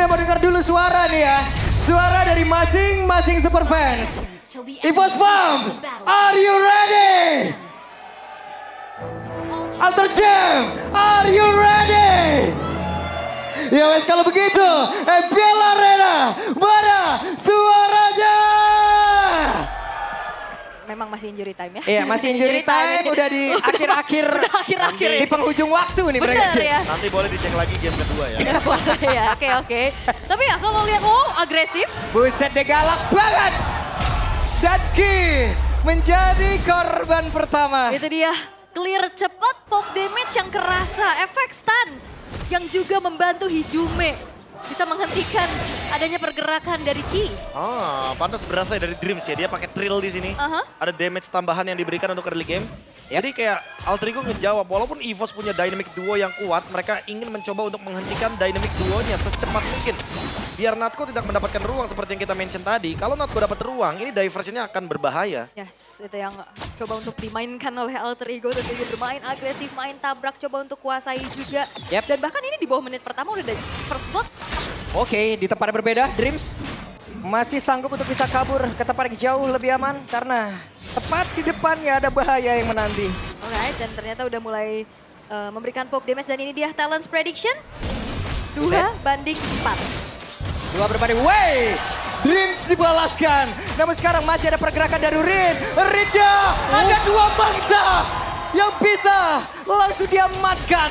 sebelumnya mau dengar dulu suara nih ya. Suara dari masing-masing super fans. EVOS Pumps, are you ready? Alter Jam, are you ready? Ya wes kalau begitu, Piala Arena, mana suaranya? Memang masih injury time ya? Iya masih injury time, udah di akhir-akhir. Udah akhir-akhir. Di penghujung waktu nih mereka. Bener ya? Nanti boleh dicek lagi game kedua ya. Ya boleh ya, oke. Tapi ya kalau lihat, agresif. Buset deh galak banget. Dan Ki menjadi korban pertama. Itu dia, clear cepat, poke damage yang kerasa, efek stun yang juga membantu Hijume bisa menghentikan adanya pergerakan dari Ki. Pantas berasa dari Dreams ya, dia pakai trill di sini. Ada damage tambahan yang diberikan untuk early game. Jadi kayak Alter Ego ngejawab, walaupun EVOS punya dynamic duo yang kuat, mereka ingin mencoba untuk menghentikan dynamic duonya secepat mungkin. Biar Natko tidak mendapatkan ruang seperti yang kita mention tadi. Kalau Natko dapat ruang, ini diversionnya akan berbahaya. Yes, itu yang coba untuk dimainkan oleh Alter Ego. Tentunya bermain agresif, main tabrak, coba untuk kuasai juga. Dan bahkan ini di bawah menit pertama udah ada first blood. Oke, di tempat yang berbeda, Dreams masih sanggup untuk bisa kabur ke tempat yang jauh lebih aman karena tepat di depannya ada bahaya yang menanti. Alright, dan ternyata udah mulai memberikan poke damage dan ini dia Talents Prediction. 2 banding 4. 2 berbanding, wey! Dreams dibalaskan. Namun sekarang masih ada pergerakan dari Rin. Rinja, ada 2 bangsa yang bisa langsung diamankan.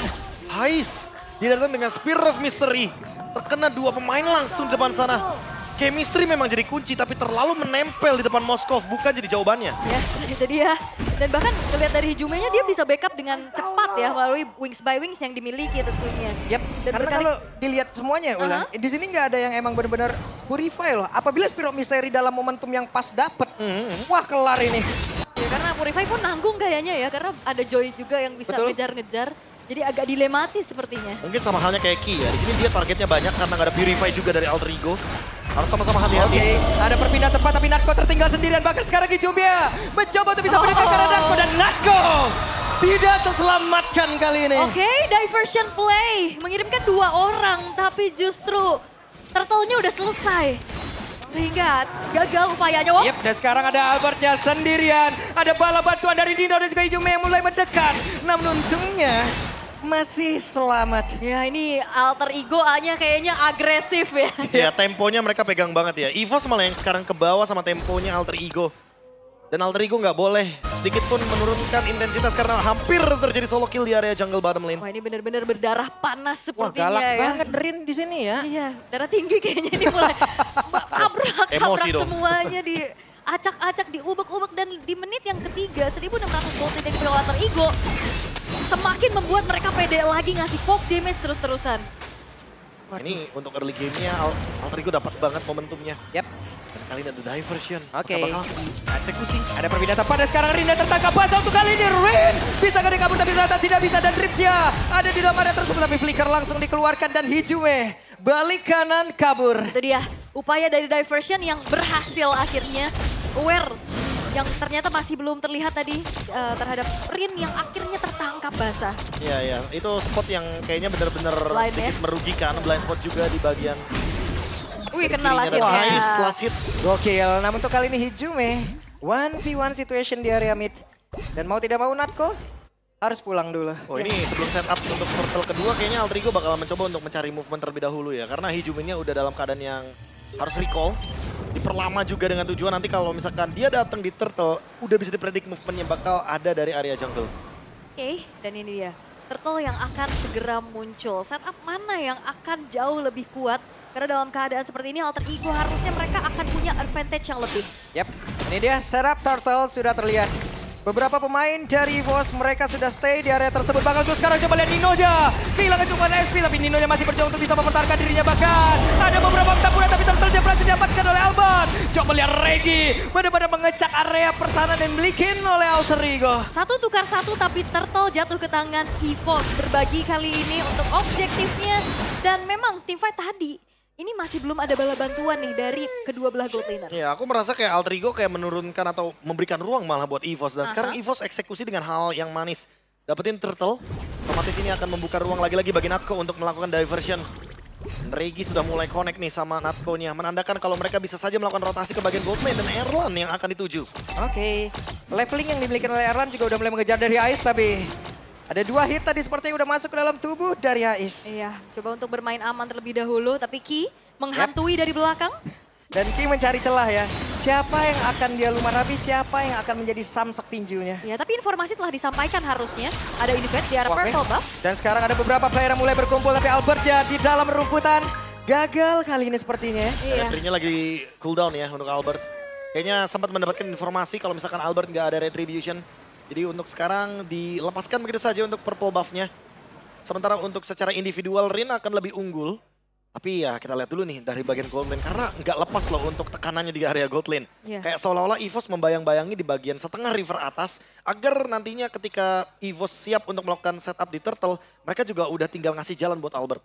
Hais, dia datang dengan Spear of Mystery. Terkena 2 pemain langsung di depan sana. Chemistry memang jadi kunci, tapi terlalu menempel di depan Moskov, bukan jadi jawabannya. Yes, itu dia. Dan bahkan melihat dari Hijumenya dia bisa backup dengan cepat ya melalui wings by wings yang dimiliki tentunya. Dan Karena kalau dilihat semuanya ulang, di sini nggak ada yang emang benar-benar purify loh. Apabila Spirit of Mystery dalam momentum yang pas dapet, wah kelar ini. Ya karena Purify pun nanggung kayaknya ya, karena ada Joy juga yang bisa ngejar-ngejar. Jadi agak dilematis sepertinya. Mungkin sama halnya kayak Ki ya, di sini dia targetnya banyak karena nggak ada Purify juga dari Alter Ego. Harus sama-sama hati-hati. Oke, ada perpindahan tempat tapi Natko tertinggal sendirian. Bahkan sekarang Kijumia mencoba untuk bisa meninggalkan Natko dan Natko tidak terselamatkan kali ini. Oke, diversion play. Mengirimkan 2 orang tapi justru turtle-nya udah selesai. Sehingga gagal upayanya. Dan sekarang ada Albertnya sendirian. Ada bala bantuan dari Dino dan juga Kijumia yang mulai mendekat. Namun untungnya masih selamat. Ya ini Alter Ego A-nya kayaknya agresif ya. Ya temponya mereka pegang banget ya. EVOS malah yang sekarang ke bawah sama temponya Alter Ego. Dan Alter Ego nggak boleh sedikit pun menurunkan intensitas karena hampir terjadi solo kill di area jungle bottom lane. Wah ini benar-benar berdarah panas sepertinya. Wah galak ya. banget Rin di sini ya. Iya, darah tinggi kayaknya ini mulai tabrak semuanya di acak-acak, diubek-ubek dan di menit yang ketiga 1600 gold yang dipegang oleh Alter Ego. Semakin membuat mereka pede lagi ngasih poke damage terus-terusan. Ini untuk early game-nya Alter Ego dapat banget momentumnya. Dan kali ini ada diversion. Oke. Bakal eksekusi. Ada perpindahan tempat dan sekarang Rin tertangkap basah untuk kali ini. Rin bisa gak dikabur tapi ternyata tidak bisa. Dan Dripsia ada di dalam area tersebut tapi Flicker langsung dikeluarkan dan Hijume balik kanan kabur. Itu dia upaya dari diversion yang berhasil akhirnya. Aware yang ternyata masih belum terlihat tadi terhadap Rin yang akhirnya tertangkap basah. Iya, itu spot yang kayaknya benar-benar sedikit merugikan. Blind spot juga di bagian. Wih, kena last hit. Last hit. Gokil, namun untuk kali ini Hijume 1v1 situation di area mid. Dan mau tidak mau Natko harus pulang dulu. Oh ini sebelum setup untuk turtle kedua kayaknya Alter Ego bakal mencoba untuk mencari movement terlebih dahulu ya. Karena Hijumenya udah dalam keadaan yang harus recall. Diperlama juga dengan tujuan nanti kalau misalkan dia datang di turtle, udah bisa dipredik movementnya bakal ada dari area jungle. Oke, dan ini dia. Turtle yang akan segera muncul. Setup mana yang akan jauh lebih kuat? Karena dalam keadaan seperti ini Alter Ego harusnya mereka akan punya advantage yang lebih. Ini dia setup turtle sudah terlihat. Beberapa pemain dari EVOS mereka sudah stay di area tersebut. Bahkan untuk sekarang coba lihat Ninoja. Kehilangan cuma SP tapi Ninoja masih berjuang untuk bisa mempertahankan dirinya. Bahkan ada beberapa pertempuran tapi turtle berhasil diamankan oleh Albert. Coba lihat Regi benar-benar mengecak area pertahanan dan belikin oleh Alter Ego. 1 tukar 1 tapi turtle jatuh ke tangan EVOS. Berbagi kali ini untuk objektifnya. Dan memang teamfight tadi ini masih belum ada bala bantuan nih dari kedua belah gold laner. Ya, aku merasa kayak Alter Ego kayak menurunkan atau memberikan ruang malah buat EVOS. Dan sekarang EVOS eksekusi dengan hal yang manis. Dapetin turtle, otomatis ini akan membuka ruang lagi-lagi bagi Natko untuk melakukan diversion. Regi sudah mulai connect nih sama Natko-nya. Menandakan kalau mereka bisa saja melakukan rotasi ke bagian gold lane dan Erlan yang akan dituju. Oke. Leveling yang dimiliki oleh Erlan juga udah mulai mengejar dari Ais, tapi ada 2 hit tadi sepertinya udah masuk ke dalam tubuh dari Ais. Iya, coba untuk bermain aman terlebih dahulu, tapi Ki menghantui dari belakang. Dan Ki mencari celah ya. Siapa yang akan dia lumar habis, siapa yang akan menjadi samsak tinjunya. Ya, tapi informasi telah disampaikan harusnya. Ada indicate di arah purple buff. Dan sekarang ada beberapa player yang mulai berkumpul, tapi Albert ya di dalam rumputan. Gagal kali ini sepertinya. Iya. Retrinya lagi cooldown ya untuk Albert. Kayaknya sempat mendapatkan informasi kalau misalkan Albert nggak ada retribution. Jadi untuk sekarang dilepaskan begitu saja untuk purple buff-nya. Sementara untuk secara individual Rin akan lebih unggul. Tapi ya kita lihat dulu nih dari bagian gold lane. Karena nggak lepas loh untuk tekanannya di area gold lane. Yeah. Kayak seolah-olah EVOS membayang-bayangi di bagian setengah river atas. Agar nantinya ketika EVOS siap untuk melakukan setup di turtle. Mereka juga udah tinggal ngasih jalan buat Albert.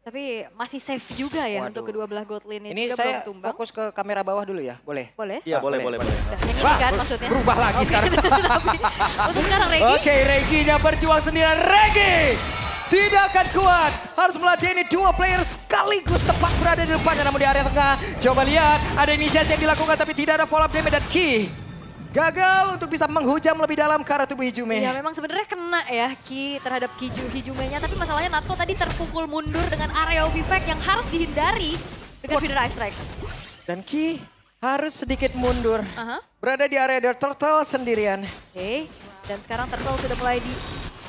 Tapi masih safe juga ya. Waduh. untuk kedua belah gold lane Ini juga saya belum tumbang. fokus ke kamera bawah dulu ya, boleh? Boleh? Iya boleh. Nah, yang ini kan maksudnya. Berubah lagi sekarang. Tapi untuk sekarang Regi. Oke, Reginya berjuang sendirian. Regi tidak akan kuat. Harus meladeni 2 player sekaligus tepat berada di depannya. Namun di area tengah, coba lihat. Ada inisiasi yang dilakukan tapi tidak ada follow up damage dan Ki gagal untuk bisa menghujam lebih dalam ke arah tubuh Hijume. Ya memang sebenarnya kena ya Ki terhadap Hijumenya. Tapi masalahnya Natko tadi terpukul mundur dengan area of effect yang harus dihindari dengan Feeder Ice Strike. Dan Ki harus sedikit mundur. Berada di area The Turtle sendirian. Oke, dan sekarang Turtle sudah mulai di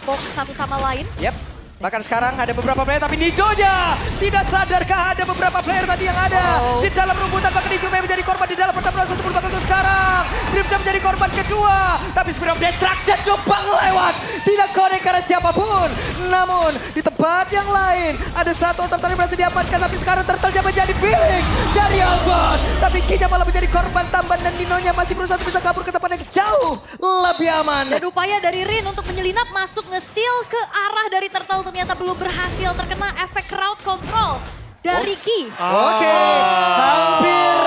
poke satu sama lain. Yap. Bahkan sekarang ada beberapa player tapi Nidoja tidak sadarkah ada beberapa player tadi yang ada di dalam rumputan. Bahkan Hijume menjadi korban di dalam pertempuran untuk sekarang. Dreamja menjadi korban kedua. Tapi Spirit of Destruction numpang lewat. Tidak connect karena siapapun. Namun di tempat yang lain ada satu Turtle yang berhasil diamankan. Tapi sekarang Turtle-nya menjadi pilih dari Albert. Tapi Ki-nya malah menjadi korban tambahan dan Nino-nya masih berusaha bisa kabur ke tempat yang jauh lebih aman. Dan upaya dari Rin untuk menyelinap masuk nge-steal ke arah dari Turtle ternyata belum berhasil terkena efek crowd control dari Ki. Oke, hampir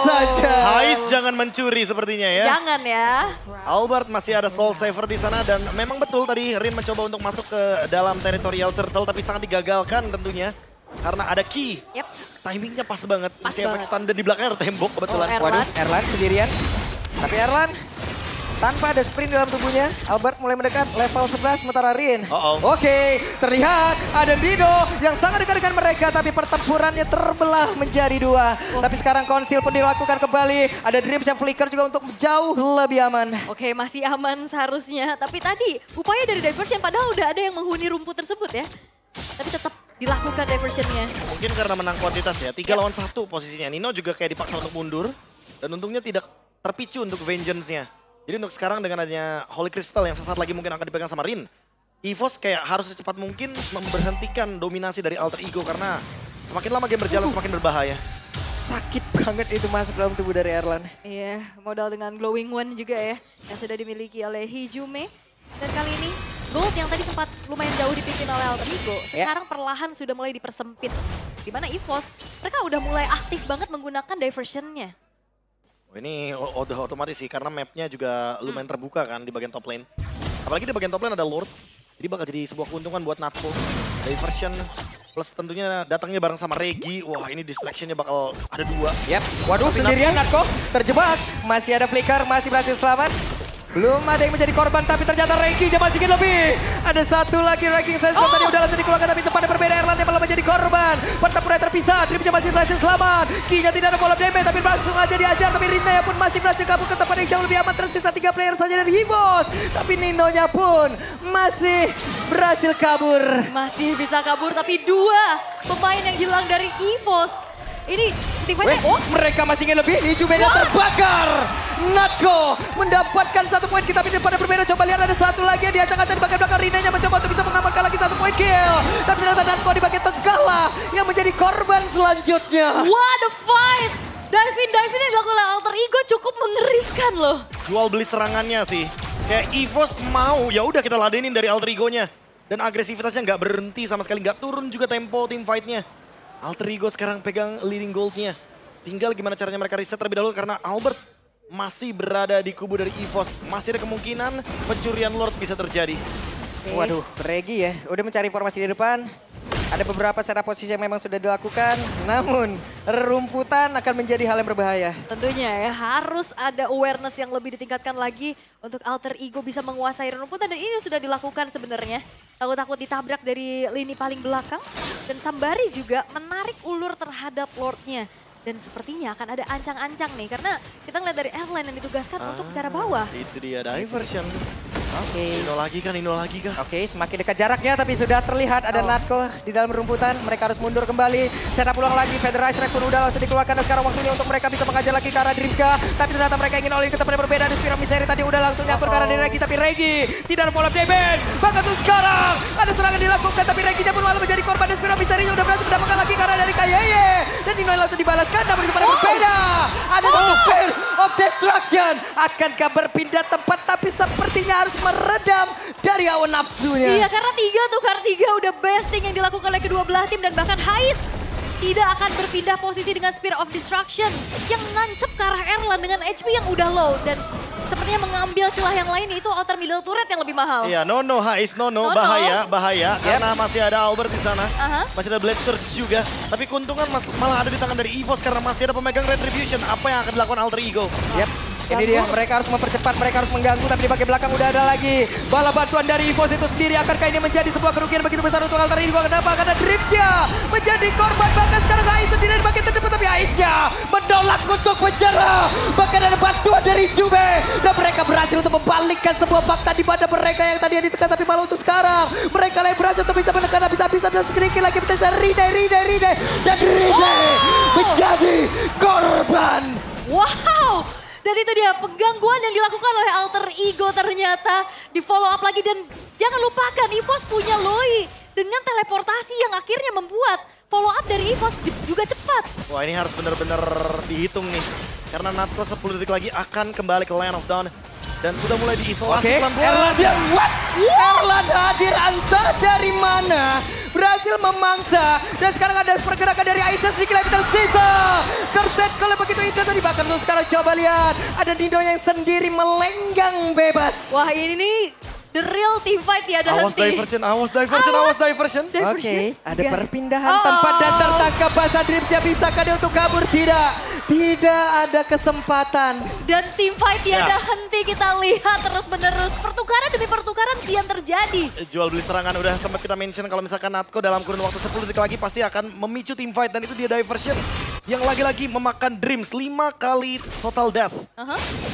saja. Ais jangan mencuri sepertinya ya. Jangan ya. Albert masih ada soul saver di sana dan memang betul tadi Rin mencoba untuk masuk ke dalam teritorial turtle tapi sangat digagalkan tentunya. Karena ada Ki. Yep. Timingnya pas banget. Pas Masih efek banget. stun dan di belakangnya ada tembok kebetulan. Oh, Erlan. Waduh, Erlan sendirian. Tapi Erlan tanpa ada sprint dalam tubuhnya, Albert mulai mendekat level 11 sementara Rin. Oke, terlihat ada Nino yang sangat dekat dengan mereka tapi pertempurannya terbelah menjadi 2. Tapi sekarang konsil pun dilakukan kembali. Ada Dreams yang flicker juga untuk jauh lebih aman. Oke, masih aman seharusnya. Tapi tadi upaya dari diversion padahal udah ada yang menghuni rumput tersebut ya. Tapi tetap dilakukan diversionnya. Mungkin karena menang kuantitas ya, 3 lawan 1 posisinya. Nino juga kayak dipaksa untuk mundur dan untungnya tidak terpicu untuk vengeance-nya. Jadi untuk sekarang dengan adanya Holy Crystal yang sesaat lagi mungkin akan dipegang sama Rin, EVOS kayak harus secepat mungkin memberhentikan dominasi dari Alter Ego karena semakin lama game berjalan semakin berbahaya. Sakit banget itu masuk dalam tubuh dari Erlan. Iya, modal dengan Glowing One juga ya yang sudah dimiliki oleh Hijume. Dan kali ini Gold yang tadi sempat lumayan jauh dipimpin oleh Alter Ego, sekarang perlahan sudah mulai dipersempit. Dimana EVOS, mereka udah mulai aktif banget menggunakan diversionnya. Ini udah otomatis sih karena mapnya juga lumayan terbuka kan di bagian top lane. Apalagi di bagian top lane ada Lord. Jadi bakal jadi sebuah keuntungan buat Natko. Diversion plus tentunya datangnya bareng sama Regi. Wah ini distractionnya bakal ada 2. Yap, waduh tapi sendirian Natko terjebak. Masih ada flicker, masih berhasil selamat. Belum ada yang menjadi korban tapi ternyata Regi masih sedikit lebih. Ada satu lagi ranking saya tadi udah langsung dikeluarkan tapi tempatnya berbeda. Erlan yang malah menjadi korban. Pertempuran terpisah, Dreamja masih berhasil selamat. Ki-nya tidak ada follow damage tapi langsung aja diajar. Tapi Rinaya pun masih berhasil kabur ke tempat yang jauh lebih aman. Tersisa 3 player saja dari EVOS. Tapi Nino-nya pun masih berhasil kabur. Masih bisa kabur tapi 2 pemain yang hilang dari EVOS. Ini tiba-tiba mereka masih ingin lebih. Hijume terbakar. Natko mendapatkan 1 poin kita tapi pada berbeda. Coba lihat ada satu lagi yang diacak-acak di bagian belakang. Rinanya mencoba untuk bisa mengamankan lagi 1 poin kill. Tapi ternyata Natko di bagian tengah lah yang menjadi korban selanjutnya. What a fight! Dive-in yang dilakukan oleh Alter Ego cukup mengerikan loh. Jual beli serangannya sih. Kayak EVOS mau, ya udah kita ladenin dari Alter Ego-nya. Dan agresivitasnya nggak berhenti sama sekali, nggak turun juga tempo tim fight-nya. Alter Ego sekarang pegang leading gold-nya. Tinggal gimana caranya mereka reset terlebih dahulu karena Albert masih berada di kubu dari EVOS. Masih ada kemungkinan pencurian Lord bisa terjadi. Waduh, Regi ya udah mencari informasi di depan. Ada beberapa setup posisi yang memang sudah dilakukan, namun rumputan akan menjadi hal yang berbahaya. Tentunya ya, harus ada awareness yang lebih ditingkatkan lagi untuk Alter Ego bisa menguasai rumputan. Dan ini sudah dilakukan sebenarnya. Takut-takut ditabrak dari lini paling belakang. Dan Sambari juga menarik ulur terhadap Lordnya. Dan sepertinya akan ada ancang-ancang nih, karena kita ngeliat dari airline yang ditugaskan untuk ke arah bawah. Itu dia diversion. Oke. Nino lagi kah? Oke, semakin dekat jaraknya tapi sudah terlihat ada Natko di dalam rumputan. Mereka harus mundur kembali. Setup ulang lagi, Federation Strike pun udah langsung dikeluarkan. Dan sekarang waktunya untuk mereka bisa mengajar lagi ke arah Dreamska. Tapi ternyata mereka ingin all-in ke tempat yang berbeda. Dan Spiro Miseri tadi udah langsung nyangkut ke arah Regi. Tapi Regi tidak ada follow-up damage. Bahkan tuh sekarang ada serangan dilakukan. Tapi Reginya pun malah menjadi korban. Dan Spiro Miseri udah berhasil mendapatkan lagi ke arah dari Kayeye. Dan Nino langsung dibalaskan. Namun itu pada berbeda. Ada satu Spear of Destruction. Akankah berpindah tempat tapi sepertinya harus meredam dari hawa nafsunya. Iya, karena tukar tiga udah besting yang dilakukan oleh kedua belah tim. Dan bahkan Hais tidak akan berpindah posisi dengan Spear of Destruction yang nancep ke arah Erlan dengan HP yang udah low. Dan sepertinya mengambil celah yang lain, yaitu outer middle turret yang lebih mahal. Iya, Hais, bahaya. Karena masih ada Albert di sana. Masih ada Blade Surge juga. Tapi keuntungan malah ada di tangan dari EVOS karena masih ada pemegang Retribution. Apa yang akan dilakukan Alter Ego? Ini dia, mereka harus mempercepat, mereka harus mengganggu, tapi di bagian belakang udah ada lagi. Bala bantuan dari EVOS itu sendiri, akankah ini menjadi sebuah kerugian begitu besar untuk Alter Ego? Kenapa? Karena Dreamsya menjadi korban, bahkan sekarang Ais sendiri di bagian terdepan, tapi Aisnya menolak untuk menyerah. Bahkan ada bantuan dari Jume, dan mereka berhasil untuk membalikkan sebuah fakta di mana mereka yang tadi ditekan, tapi malah untuk sekarang. Mereka yang berhasil untuk bisa menekan habis-habisan, dan sedikit lagi bisa Ride, dan Ride menjadi korban. Wow! Dan itu dia penggangguan yang dilakukan oleh Alter Ego ternyata di follow up lagi. Dan jangan lupakan EVOS punya Loi dengan teleportasi yang akhirnya membuat follow up dari EVOS juga cepat. Wah, ini harus benar-benar dihitung nih. Karena Natko 10 detik lagi akan kembali ke Land of Dawn. Dan sudah mulai diisolasi pelan-pelan. Erlan hadir entah dari mana. Berhasil memangsa. Dan sekarang ada pergerakan dari Aisyah sedikit lagi tersisa. Kerset kalau begitu itu tadi bahkan tuh sekarang coba lihat. Ada Nino yang sendiri melenggang bebas. Wah, ini nih the real team fight ya, ada Awas diversion. Oke, ada perpindahan tempat dan tertangkap Basa Dreamsya. Bisakah dia untuk kabur? Tidak ada kesempatan. Dan team fight tiada henti, kita lihat terus-menerus. Pertukaran demi pertukaran kian terjadi. Jual beli serangan udah sempat kita mention kalau misalkan Natko dalam kurun waktu 10 detik lagi pasti akan memicu team fight. Dan itu dia diversion yang lagi-lagi memakan Dreams 5 kali total death.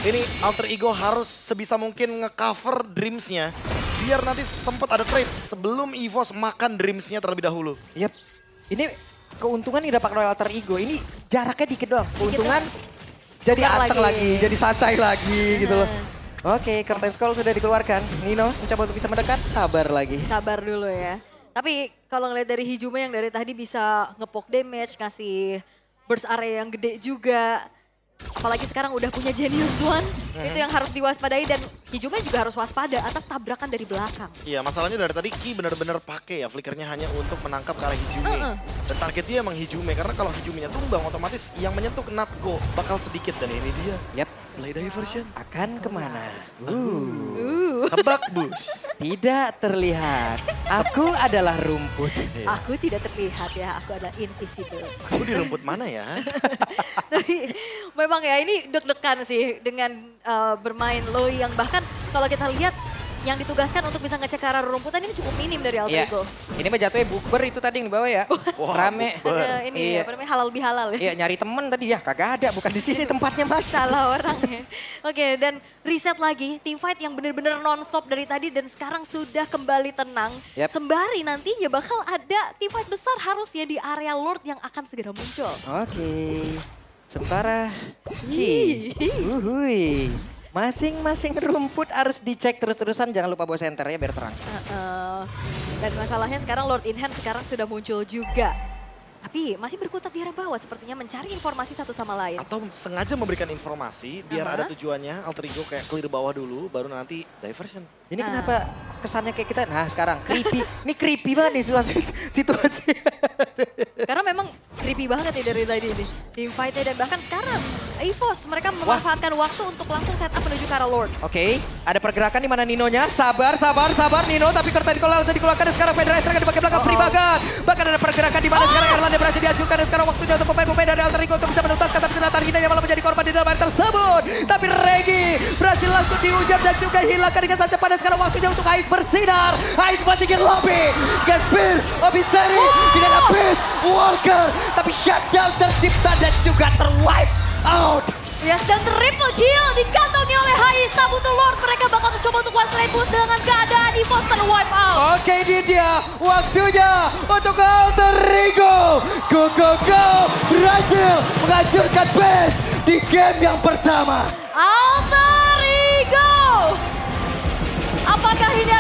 Ini Alter Ego harus sebisa mungkin nge-cover Dreams-nya. Biar nanti sempat ada trade sebelum EVOS makan Dreams-nya terlebih dahulu. Yap, ini keuntungan yang dapat oleh Alter Ego. Ini jaraknya dikit doang. Keuntungan jadi anteng lagi, jadi santai lagi gitu loh. Oke, Curtain Scroll sudah dikeluarkan. Nino mencoba untuk bisa mendekat, sabar lagi. Sabar dulu ya. Tapi kalau ngeliat dari Hijume yang dari tadi bisa ngepok damage, ngasih burst area yang gede juga. Apalagi sekarang udah punya Genius One, itu yang harus diwaspadai. Dan Hijume juga harus waspada atas tabrakan dari belakang. Iya, masalahnya dari tadi Ki benar-benar pakai ya flickernya hanya untuk menangkap ke arah Hijume. Dan targetnya emang Hijume, karena kalau Hijumenya tumbang otomatis yang menyentuh Natko bakal sedikit. Dan ini dia, play diversion. Akan kemana? Tebak bus. Tidak terlihat. Aku adalah rumput. Aku tidak terlihat ya, aku adalah invisible. Aku di rumput mana ya? Tapi memang ya ini deg-degan sih dengan bermain Loi yang bahkan kalau kita lihat yang ditugaskan untuk bisa ngecek ke arah rumputan ini cukup minim dari Alter Ego. Ini mah jatuhnya bukber itu tadi yang dibawa ya. Rame. Ini apa namanya, halal bihalal ya. Iya, nyari temen tadi ya, kagak ada, bukan di sini tempatnya Mas. Salah orang ya. Oke, dan reset lagi team fight yang benar-benar non-stop dari tadi dan sekarang sudah kembali tenang. Sembari nantinya bakal ada team fight besar harusnya di area Lord yang akan segera muncul. Oke. Sementara masing-masing rumput harus dicek terus-terusan, jangan lupa bawa center ya biar terang. Dan masalahnya sekarang Lord in Hand sekarang sudah muncul juga. Tapi masih berkutat di arah bawah sepertinya mencari informasi satu sama lain. Atau sengaja memberikan informasi biar ada tujuannya Alter Ego kayak clear bawah dulu baru nanti diversion. Ini kenapa kesannya kayak kita, nah sekarang creepy. Ini creepy banget nih situasi. Karena memang creepy banget ya dari tadi ini. Team fight-nya dan bahkan sekarang EVOS mereka memanfaatkan waktu untuk langsung setup menuju ke arah Lord. Oke, ada pergerakan di mana Ninonya. Sabar Nino, tapi Kertai kalau langsung dikeluarkan dan sekarang Federer di bagian belakang free bagan. Bahkan ada pergerakan di mana sekarang Erlanda berhasil dihancurkan dan sekarang waktunya untuk pemain-pemain dari Alter Ego untuk bisa menuntaskan, tapi ternyata Hinanya malah menjadi korban di dalam air tersebut. Tapi Regi berhasil langsung dihujam dan juga hilangkan dengan saja pada sekarang waktunya untuk Ais bersinar. Ais masih ingin lobby. Gaspir, Obiseri dengan Abyss, Walker. Tapi shutdown tercipta dan juga terwipe out. Yes, dan triple kill dikantongi oleh Hais. Butuh Lord, mereka bakal mencoba untuk one slide boost dengan keadaan EVOS terwipe out. Oke, ini dia waktunya untuk Alter Ego. Go, berhasil menghancurkan base di game yang pertama. Alter Ego, apakah ini